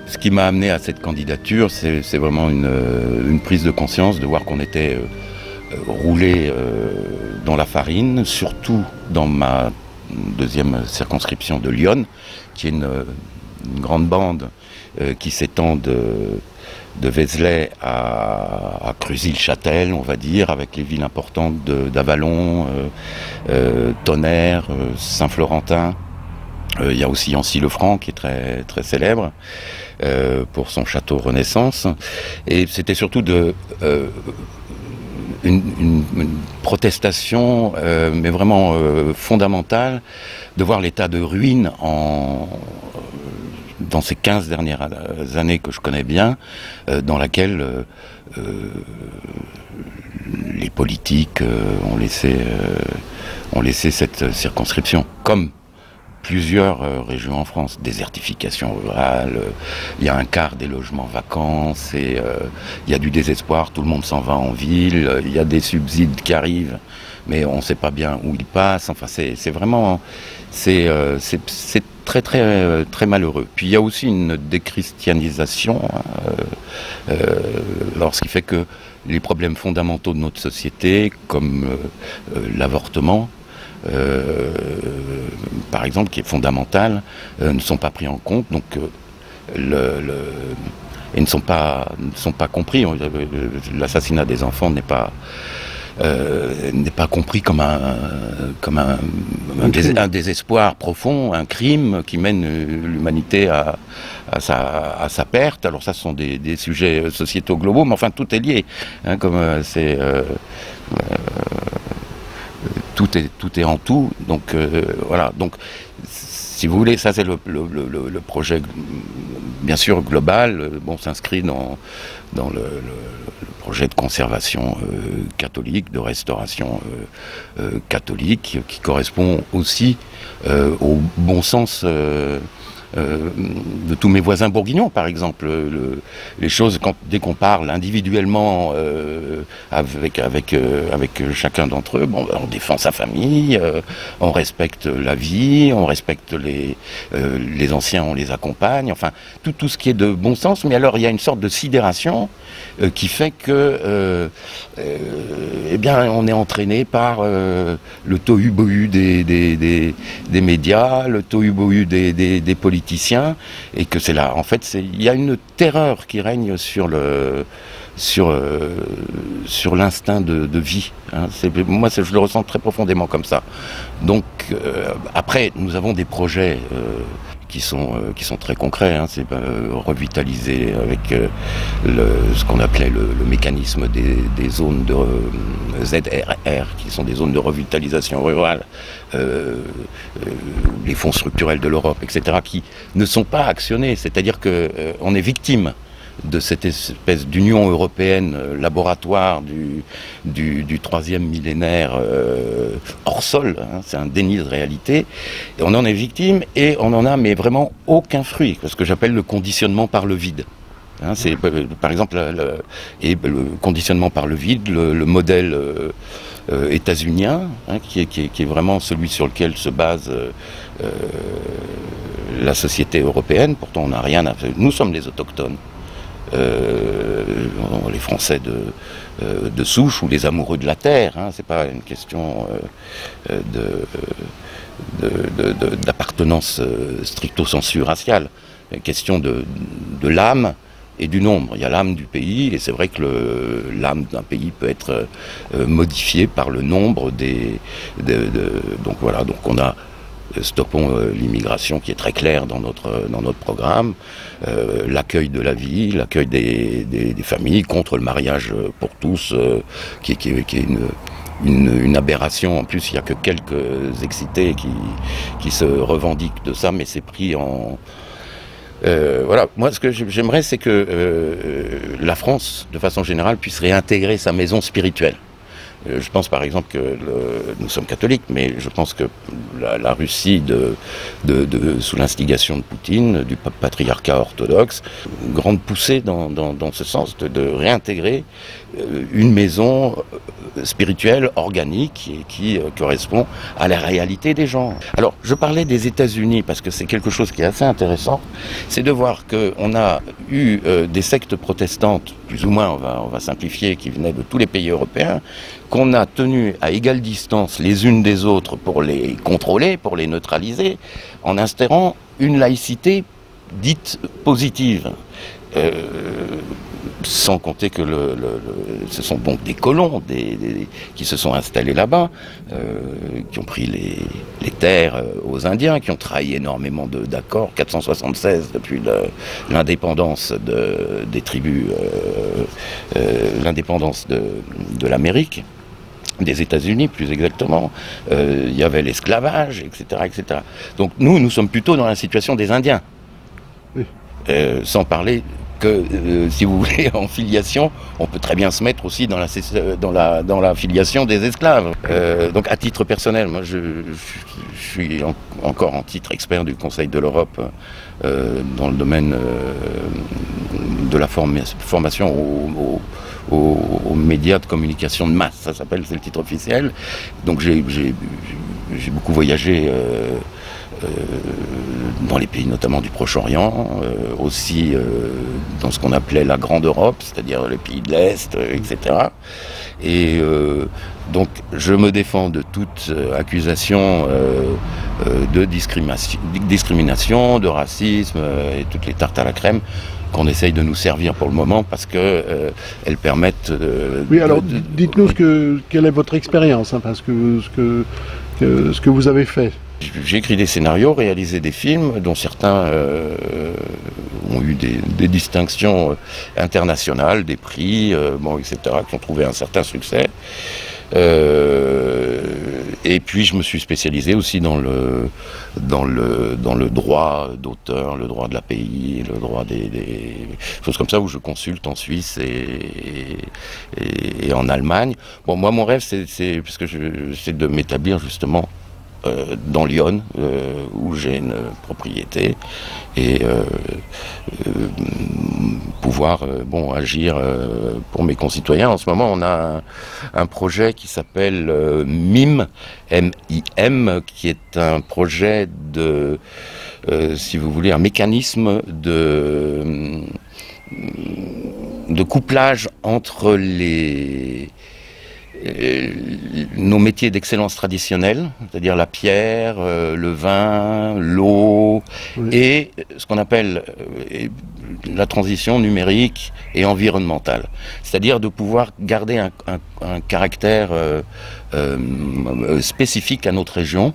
Ce qui m'a amené à cette candidature, c'est vraiment une prise de conscience de voir qu'on était roulé dans la farine, surtout dans ma deuxième circonscription de Lyon, qui est une grande bande qui s'étend de Vézelay à Cruzy-le-Châtel, on va dire, avec les villes importantes d'Avallon, Tonnerre, Saint-Florentin. Il y a aussi Yancy-le-Franc qui est très, très célèbre pour son château Renaissance. Et c'était surtout une protestation, mais vraiment fondamentale, de voir l'état de ruine dans ces 15 dernières années que je connais bien, dans laquelle les politiques ont laissé cette circonscription. Comme plusieurs régions en France, désertification rurale, il y a un quart des logements vacants, il y a du désespoir, tout le monde s'en va en ville, il y a des subsides qui arrivent, mais on ne sait pas bien où ils passent. Enfin, c'est vraiment, c'est très très très malheureux. Puis il y a aussi une déchristianisation, ce qui fait que les problèmes fondamentaux de notre société, comme l'avortement, par exemple, qui est fondamental, ne sont pas pris en compte, donc et ne sont pas compris. L'assassinat des enfants n'est pas compris comme un désespoir profond, un crime qui mène l'humanité à sa perte. Alors ça, ce sont des sujets sociétaux globaux, mais enfin tout est lié, hein, tout est en tout, donc voilà. Donc, si vous voulez, ça c'est le projet, bien sûr global. Bon, s'inscrit dans le projet de conservation catholique, de restauration catholique, qui correspond aussi au bon sens de tous mes voisins bourguignons, par exemple. Les choses, dès qu'on parle individuellement avec chacun d'entre eux, bon, on défend sa famille, on respecte la vie, on respecte les anciens, on les accompagne, enfin tout ce qui est de bon sens. Mais alors il y a une sorte de sidération qui fait que eh bien on est entraîné par le tohu-bohu des médias, le tohu-bohu des politiciens, et que c'est là, en fait, il y a une terreur qui règne sur l'instinct de vie. Hein. Moi, je le ressens très profondément comme ça. Donc, après, nous avons des projets qui sont très concrets. Hein. C'est revitaliser avec ce qu'on appelait le mécanisme des zones de ZRR, qui sont des zones de revitalisation rurale, les fonds structurels de l'Europe, etc., qui ne sont pas actionnés. C'est-à-dire qu'on est victime de cette espèce d'union européenne, laboratoire du troisième millénaire hors sol, hein, c'est un déni de réalité, et on en est victime, et on en a mais vraiment aucun fruit, ce que j'appelle le conditionnement par le vide. Hein, c'est par exemple le conditionnement par le vide, le modèle états-unien, hein, qui est vraiment celui sur lequel se base la société européenne. Pourtant on n'a rien à faire, nous sommes les autochtones. Les Français de souche ou les amoureux de la terre, hein, c'est pas une question d'appartenance stricto sensu raciale, c'est une question de l'âme et du nombre. Il y a l'âme du pays, et c'est vrai que l'âme d'un pays peut être modifiée par le nombre donc voilà, donc on a Stoppons l'immigration, qui est très clair dans notre programme, l'accueil de la vie, l'accueil des familles, contre le mariage pour tous, qui est une aberration. En plus, il n'y a que quelques excités qui se revendiquent de ça, mais c'est pris en... voilà, moi ce que j'aimerais, c'est que la France, de façon générale, puisse réintégrer sa maison spirituelle. Je pense par exemple que nous sommes catholiques, mais je pense que la Russie, sous l'instigation de Poutine, du patriarcat orthodoxe, une grande poussée dans ce sens de réintégrer une maison spirituelle, organique, et qui correspond à la réalité des gens. Alors, je parlais des États-Unis parce que c'est quelque chose qui est assez intéressant, c'est de voir qu'on a eu des sectes protestantes, plus ou moins, on va simplifier, qui venaient de tous les pays européens, qu'on a tenu à égale distance les unes des autres pour les contrôler, pour les neutraliser, en instaurant une laïcité dite positive. Sans compter que ce sont donc des colons qui se sont installés là-bas, qui ont pris les terres aux Indiens, qui ont trahi énormément d'accords, 476 depuis l'indépendance des tribus, l'indépendance de l'Amérique, des États-Unis plus exactement. Il y avait l'esclavage, etc., etc. Donc nous sommes plutôt dans la situation des Indiens. Oui. Sans parler que, si vous voulez, en filiation, on peut très bien se mettre aussi dans la filiation des esclaves. Donc à titre personnel, moi je suis encore en titre expert du Conseil de l'Europe dans le domaine de la formation aux médias de communication de masse, ça s'appelle, c'est le titre officiel. Donc j'ai beaucoup voyagé dans les pays notamment du Proche-Orient, aussi dans ce qu'on appelait la Grande Europe, c'est-à-dire les pays de l'Est, etc. Et donc je me défends de toute accusation de discrimination, de racisme et toutes les tartes à la crème qu'on essaye de nous servir pour le moment parce que elles permettent oui, alors dites-nous quelle est votre expérience, hein, parce que ce que vous avez fait. J'ai écrit des scénarios, réalisé des films, dont certains ont eu des distinctions internationales, des prix, etc., qui ont trouvé un certain succès. Et puis je me suis spécialisé aussi dans le droit d'auteur, le droit de l'API, le droit des choses comme ça, où je consulte en Suisse et en Allemagne. Bon, moi mon rêve c'est de m'établir justement dans Lyon, où j'ai une propriété, et pouvoir agir pour mes concitoyens. En ce moment, on a un projet qui s'appelle MIM, M-I-M, qui est un projet de, si vous voulez, un mécanisme de couplage entre nos métiers d'excellence traditionnels, c'est-à-dire la pierre, le vin, l'eau, oui, et ce qu'on appelle la transition numérique et environnementale. C'est-à-dire de pouvoir garder un caractère spécifique à notre région,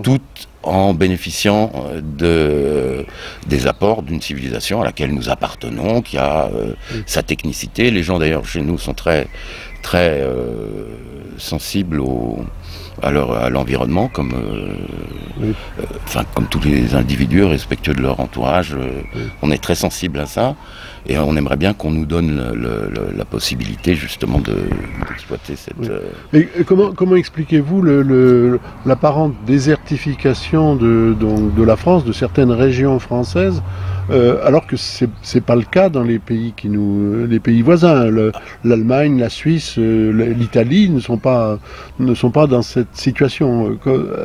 tout en bénéficiant des apports d'une civilisation à laquelle nous appartenons, qui a sa technicité. Les gens d'ailleurs chez nous sont très sensibles à l'environnement, comme tous les individus respectueux de leur entourage. On est très sensible à ça, et on aimerait bien qu'on nous donne la possibilité justement d'exploiter cette... Et comment expliquez-vous l'apparente désertification de la France, de certaines régions françaises, alors que c'est pas le cas dans les pays les pays voisins, l'Allemagne, la Suisse, l'Italie ne sont pas dans cette situation.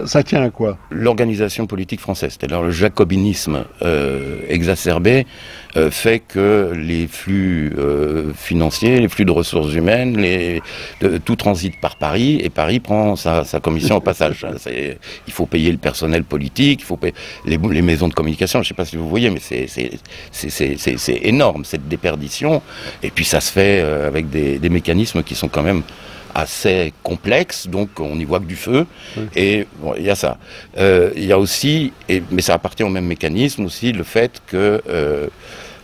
Ça tient à quoi? L'organisation politique française, c'est-à-dire le jacobinisme exacerbé, fait que les flux financiers, les flux de ressources humaines, tout transite par Paris, et Paris prend sa commission au passage. Il faut payer le personnel politique, il faut payer les maisons de communication. Je ne sais pas si vous voyez, mais c'est énorme, cette déperdition. Et puis ça se fait avec des mécanismes qui sont quand même assez complexes, donc on n'y voit que du feu. Et bon, il y a ça. Il y a aussi, mais ça appartient au même mécanisme aussi, le fait que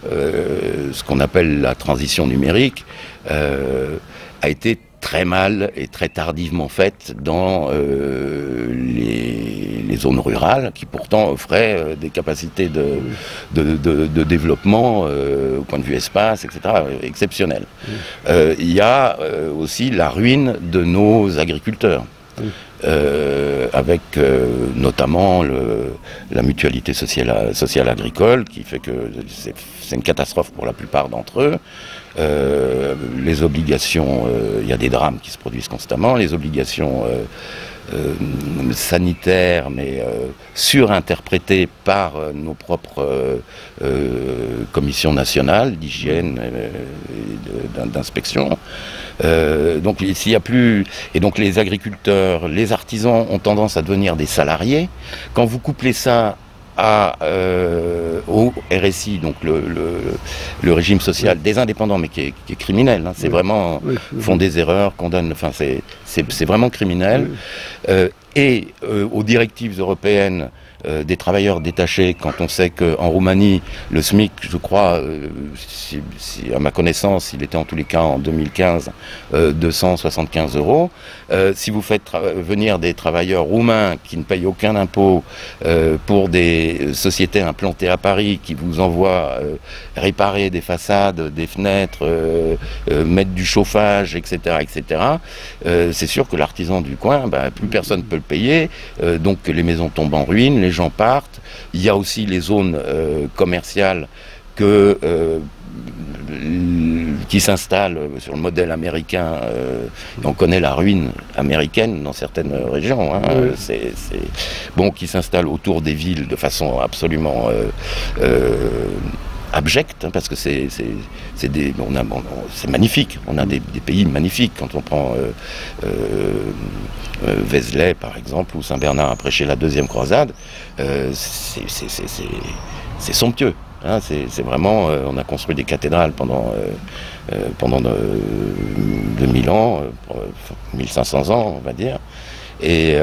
ce qu'on appelle la transition numérique a été très mal et très tardivement faite dans les zones rurales, qui pourtant offraient des capacités de développement au point de vue espace, etc., exceptionnelles. Il y a aussi la ruine de nos agriculteurs. Avec notamment la mutualité sociale agricole, qui fait que c'est une catastrophe pour la plupart d'entre eux. Les obligations, il y a des drames qui se produisent constamment, les obligations sanitaires, mais surinterprétées par nos propres commissions nationales d'hygiène et d'inspection. Donc s'il y a plus, et donc les agriculteurs, les artisans ont tendance à devenir des salariés. Quand vous couplez ça au RSI, donc le régime social des indépendants, mais qui est criminel, hein, c'est vraiment, font des erreurs, condamnent, enfin c'est vraiment criminel, et aux directives européennes des travailleurs détachés, quand on sait qu'en Roumanie, le SMIC, je crois, à ma connaissance, il était en tous les cas en 2015 275 €. Si vous faites venir des travailleurs roumains qui ne payent aucun impôt pour des sociétés implantées à Paris, qui vous envoient réparer des façades, des fenêtres, mettre du chauffage, etc., etc., c'est sûr que l'artisan du coin, plus personne ne peut le payer, donc les maisons tombent en ruine, les gens partent. Il y a aussi les zones commerciales qui s'installent sur le modèle américain. On connaît la ruine américaine dans certaines régions, hein, qui s'installent autour des villes de façon absolument abjecte, hein, parce que c'est magnifique. On a des pays magnifiques. Quand on prend Vézelay, par exemple, où Saint Bernard a prêché la deuxième croisade, c'est somptueux. Hein, c'est vraiment, on a construit des cathédrales pendant 2000 ans, 1500 ans, on va dire. Et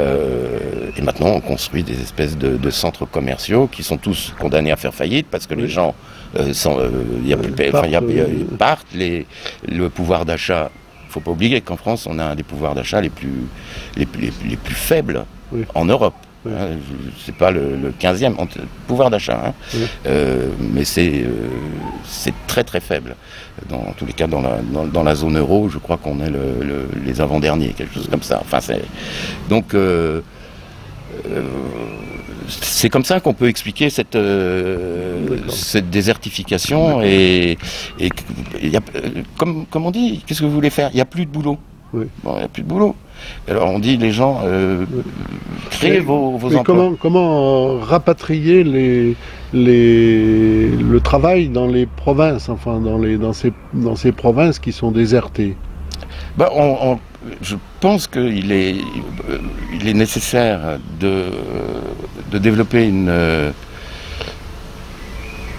maintenant, on construit des espèces de centres commerciaux qui sont tous condamnés à faire faillite parce que les gens partent. Le pouvoir d'achat, il ne faut pas oublier qu'en France, on a un des pouvoirs d'achat les plus faibles en Europe. Hein, c'est pas le 15e pouvoir d'achat, hein. Mais c'est très très faible. Dans tous les cas, dans la zone euro, je crois qu'on est les avant-derniers, quelque chose comme ça. Enfin, donc c'est comme ça qu'on peut expliquer cette désertification et comme on dit, qu'est-ce que vous voulez faire? Il n'y a plus de boulot. Bon, il n'y a plus de boulot. Alors on dit les gens, créez vos emplois. Comment rapatrier le travail dans les provinces, enfin dans ces provinces qui sont désertées? Je pense qu'il est nécessaire de développer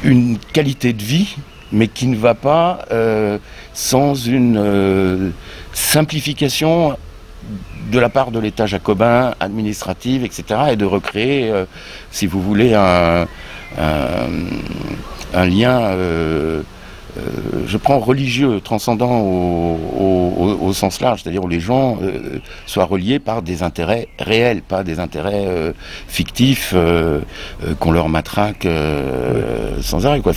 une qualité de vie, mais qui ne va pas sans une simplification de la part de l'État jacobin, administrative, etc., et de recréer, si vous voulez, un lien, je prends religieux, transcendant au sens large, c'est-à-dire où les gens soient reliés par des intérêts réels, pas des intérêts fictifs qu'on leur matraque sans arrêt, quoi.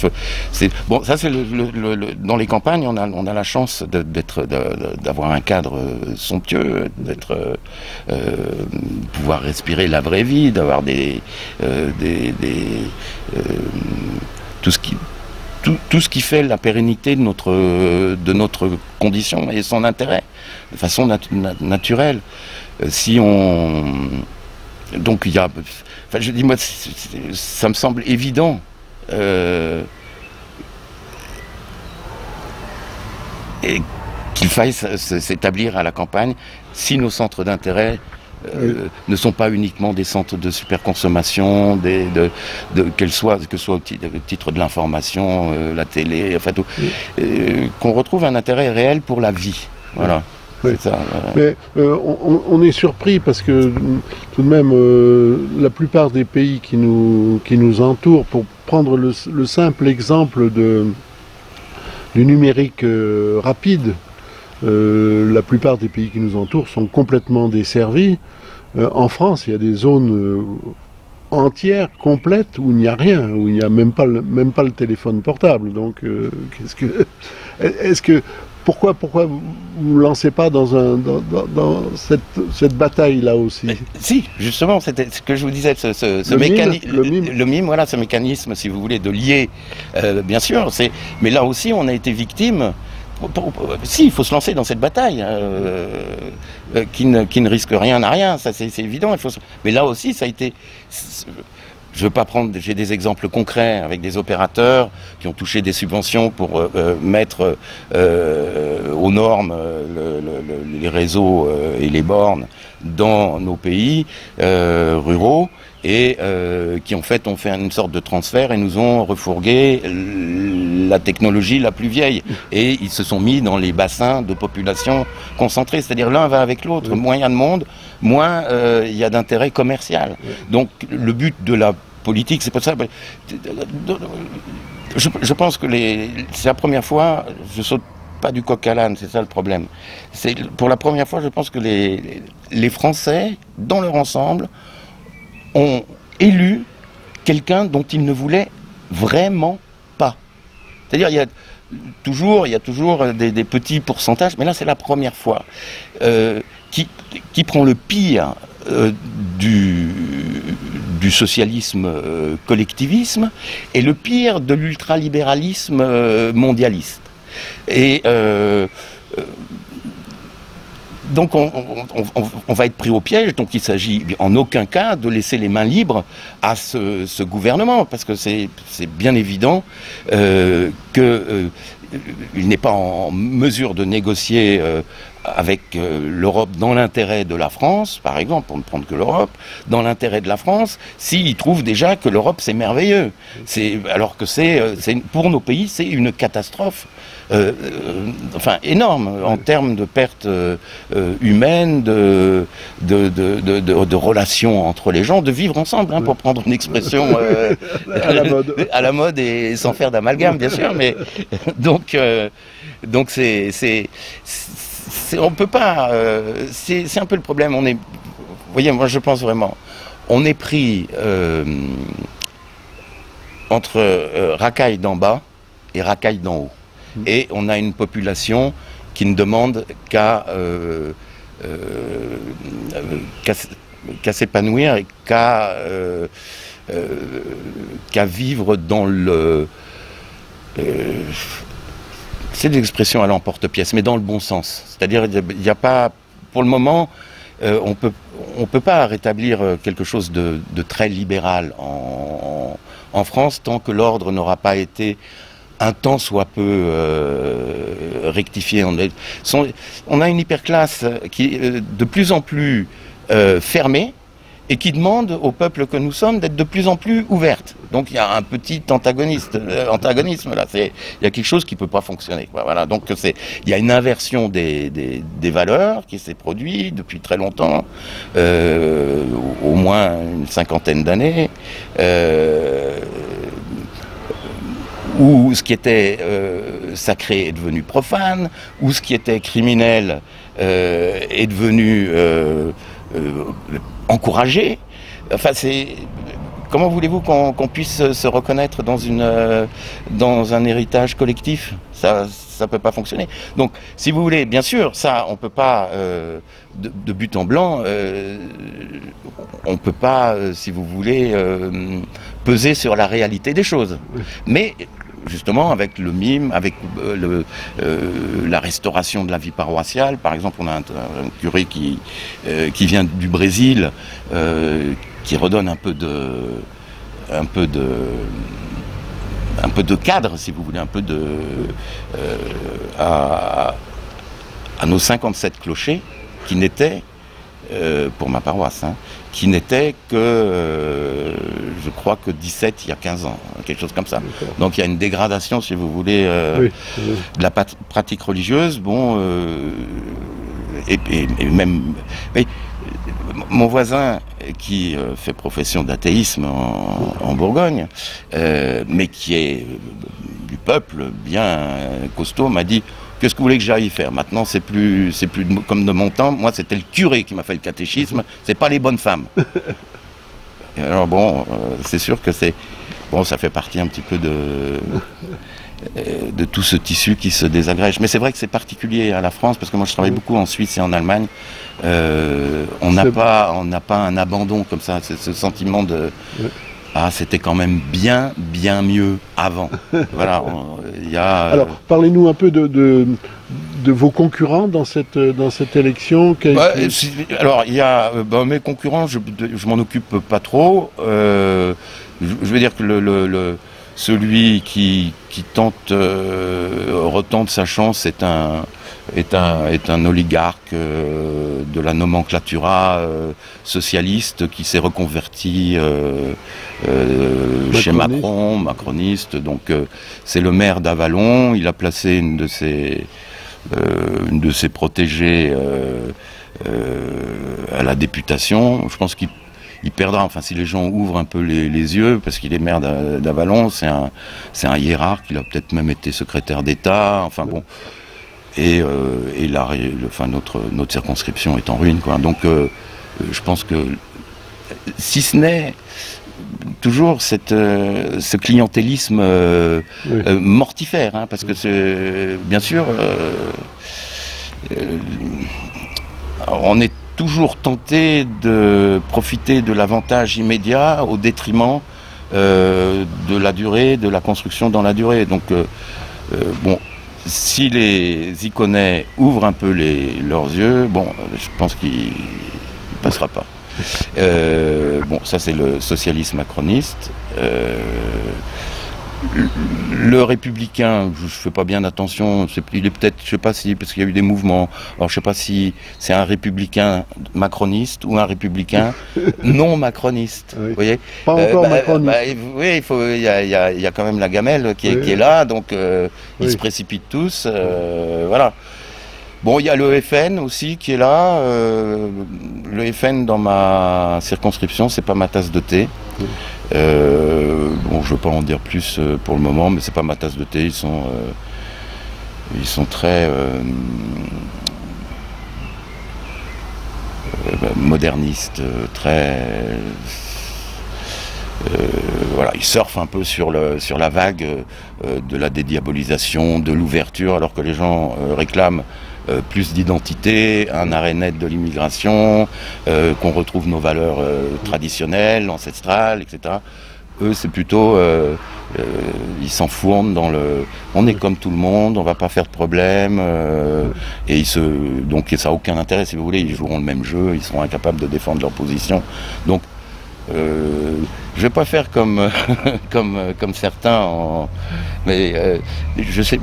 Bon, ça c'est dans les campagnes, on a la chance d'avoir un cadre somptueux, pouvoir respirer la vraie vie, d'avoir tout ce qui fait la pérennité de notre condition et son intérêt, de façon naturelle. Donc il y a... Enfin, je dis, moi, ça me semble évident. Et qu'il faille s'établir à la campagne si nos centres d'intérêt ne sont pas uniquement des centres de superconsommation, que ce soit au titre de l'information, la télé, enfin tout, qu'on retrouve un intérêt réel pour la vie. Voilà. Oui. C'est ça. Mais on est surpris parce que tout de même la plupart des pays qui nous entourent, pour prendre le simple exemple du numérique rapide, La plupart des pays qui nous entourent sont complètement desservis. En France, il y a des zones entières, complètes, où il n'y a rien, où il n'y a même pas le téléphone portable. Donc, pourquoi vous ne lancez pas dans cette bataille-là aussi? Si, justement, c'était ce que je vous disais, le mime, voilà, ce mécanisme, si vous voulez, de lier, bien sûr, mais là aussi, on a été victime. Si, il faut se lancer dans cette bataille, qui ne risque rien à rien, ça c'est évident. Mais là aussi, ça a été... Je veux pas prendre... J'ai des exemples concrets avec des opérateurs qui ont touché des subventions pour mettre aux normes les réseaux et les bornes dans nos pays ruraux, et qui en fait ont fait une sorte de transfert et nous ont refourgué la technologie la plus vieille, et ils se sont mis dans les bassins de population concentrés, c'est-à-dire l'un va avec l'autre. Moins il y a de monde, moins il y a d'intérêt commercial. Donc le but de la politique, c'est pas ça. Je pense que c'est la première fois, je saute pas du coq à l'âne, c'est ça le problème. Pour la première fois, je pense que les Français, dans leur ensemble, ont élu quelqu'un dont ils ne voulaient vraiment pas. C'est-à-dire, il y a toujours des petits pourcentages, mais là c'est la première fois qui prend le pire du socialisme collectivisme et le pire de l'ultralibéralisme mondialiste. Et donc on va être pris au piège, donc il s'agit en aucun cas de laisser les mains libres à ce gouvernement, parce que c'est bien évident qu'il n'est pas en mesure de négocier avec l'Europe dans l'intérêt de la France, par exemple, pour ne prendre que l'Europe, dans l'intérêt de la France, s'il trouve déjà que l'Europe c'est merveilleux. Alors que pour nos pays, c'est une catastrophe. Enfin énorme en termes de pertes humaines, de relations entre les gens, de vivre ensemble, hein, pour prendre une expression à la mode et sans faire d'amalgame, bien sûr. Mais donc on peut pas. C'est un peu le problème. Vous voyez, moi je pense vraiment, on est pris entre racaille d'en bas et racaille d'en haut. Et on a une population qui ne demande qu'à s'épanouir et qu'à vivre dans le... c'est des expressions à l'emporte-pièce, mais dans le bon sens. C'est-à-dire, il n'y a pas... Pour le moment, on peut pas rétablir quelque chose de très libéral en France tant que l'ordre n'aura pas été un tant soit peu rectifié. On a une hyperclasse qui est de plus en plus fermée et qui demande au peuple que nous sommes d'être de plus en plus ouverte. Donc il y a un petit antagonisme là. Il y a quelque chose qui ne peut pas fonctionner, quoi. Voilà. Donc il y a une inversion des valeurs qui s'est produite depuis très longtemps, au moins une cinquantaine d'années. Où ce qui était sacré est devenu profane, où ce qui était criminel est devenu encouragé. Enfin, comment voulez-vous qu'on puisse se reconnaître dans un héritage collectif? Ça peut pas fonctionner. Donc, si vous voulez, bien sûr, ça, on peut pas de but en blanc. On peut pas, si vous voulez, peser sur la réalité des choses. Mais justement, avec le mime, avec la restauration de la vie paroissiale, par exemple, on a un curé qui vient du Brésil, qui redonne un peu de cadre, si vous voulez, à nos 57 clochers, qui n'étaient, pour ma paroisse, hein, qui n'étaient que, je crois que 17 il y a 15 ans, quelque chose comme ça. Donc il y a une dégradation, si vous voulez, de la pratique religieuse. Bon, et même... Mais, mon voisin qui fait profession d'athéisme en Bourgogne, mais qui est du peuple bien costaud, m'a dit: qu'est-ce que vous voulez que j'aille faire? Maintenant, c'est plus comme de mon temps. Moi, c'était le curé qui m'a fait le catéchisme, c'est pas les bonnes femmes. Et alors bon, c'est sûr que ça fait partie un petit peu de tout ce tissu qui se désagrège. Mais c'est vrai que c'est particulier à la France, parce que moi je travaille beaucoup en Suisse et en Allemagne. On n'a pas un abandon comme ça, c'est ce sentiment de ah, c'était quand même bien mieux avant. Voilà, Alors, parlez-nous un peu de vos concurrents dans cette élection. Alors, il y a mes concurrents, je m'en occupe pas trop. Je veux dire que celui qui retente sa chance est un oligarque de la nomenclatura socialiste qui s'est reconverti chez Macron, macroniste. Donc c'est le maire d'Avallon. Il a placé une de ses protégées à la députation. Je pense qu'il perdra, enfin si les gens ouvrent un peu les yeux, parce qu'il est maire d'Avallon, c'est un hiérarque, il a peut-être même été secrétaire d'État, enfin bon. Et notre circonscription est en ruine, quoi. Donc je pense que, si ce n'est toujours ce clientélisme mortifère, hein, parce que bien sûr, on est toujours tenté de profiter de l'avantage immédiat au détriment de la durée, de la construction dans la durée. Donc bon, si les Iconais ouvrent un peu leurs yeux, bon, je pense qu'il ne passera pas. Bon, ça c'est le socialisme macroniste. Le républicain, je fais pas bien attention, il est peut-être, je sais pas si, parce qu'il y a eu des mouvements, alors je sais pas si c'est un républicain macroniste ou un républicain non macroniste, oui. Vous voyez, pas encore macroniste. Oui, il y a quand même la gamelle qui est là, donc ils se précipitent tous, voilà. Bon, il y a le FN aussi qui est là. Le FN dans ma circonscription, c'est pas ma tasse de thé. Bon, je veux pas en dire plus pour le moment, mais c'est pas ma tasse de thé. Ils sont très modernistes, très voilà, ils surfent un peu sur la vague de la dédiabolisation, de l'ouverture, alors que les gens réclament plus d'identité, un arrêt net de l'immigration, qu'on retrouve nos valeurs traditionnelles, ancestrales, etc. Eux, c'est plutôt, ils s'enfournent dans on est comme tout le monde, on va pas faire de problème, et donc ça n'a aucun intérêt, si vous voulez, ils joueront le même jeu, ils seront incapables de défendre leur position. Donc, je vais pas faire comme certains, mais je sais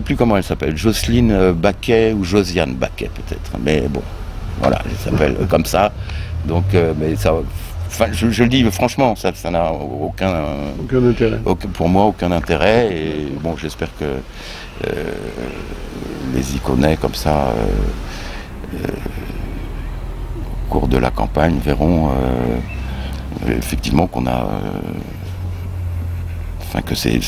plus comment elle s'appelle, Jocelyne Baquet ou Josiane Baquet peut-être, mais bon, voilà, elle s'appelle comme ça. Donc, mais ça, enfin, je le dis franchement, ça n'a aucun intérêt. Pour moi, aucun intérêt. Et bon, j'espère que les Iconais comme ça, au cours de la campagne, verront effectivement qu'on a. Enfin, que c'est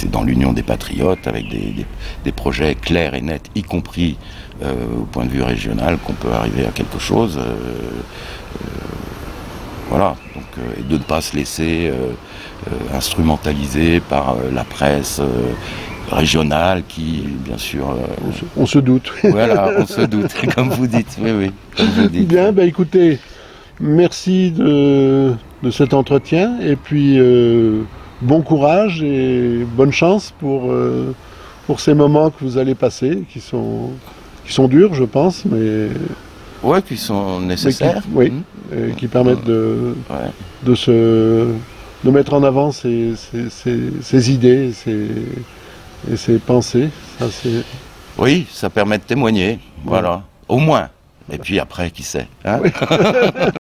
dans l'union des patriotes, avec des projets clairs et nets, y compris au point de vue régional, qu'on peut arriver à quelque chose. Voilà, donc, et de ne pas se laisser instrumentaliser par la presse régionale qui, bien sûr... on se doute. Voilà, on se doute, comme vous dites, oui, comme vous dites. Bien, ben écoutez, merci de cet entretien, et puis... bon courage et bonne chance pour ces moments que vous allez passer, qui sont durs, je pense, mais... Oui, qui sont nécessaires. Qui permettent de mettre en avant ses idées et ses pensées. Ça, oui, ça permet de témoigner, voilà, au moins. Et puis après, qui sait, hein.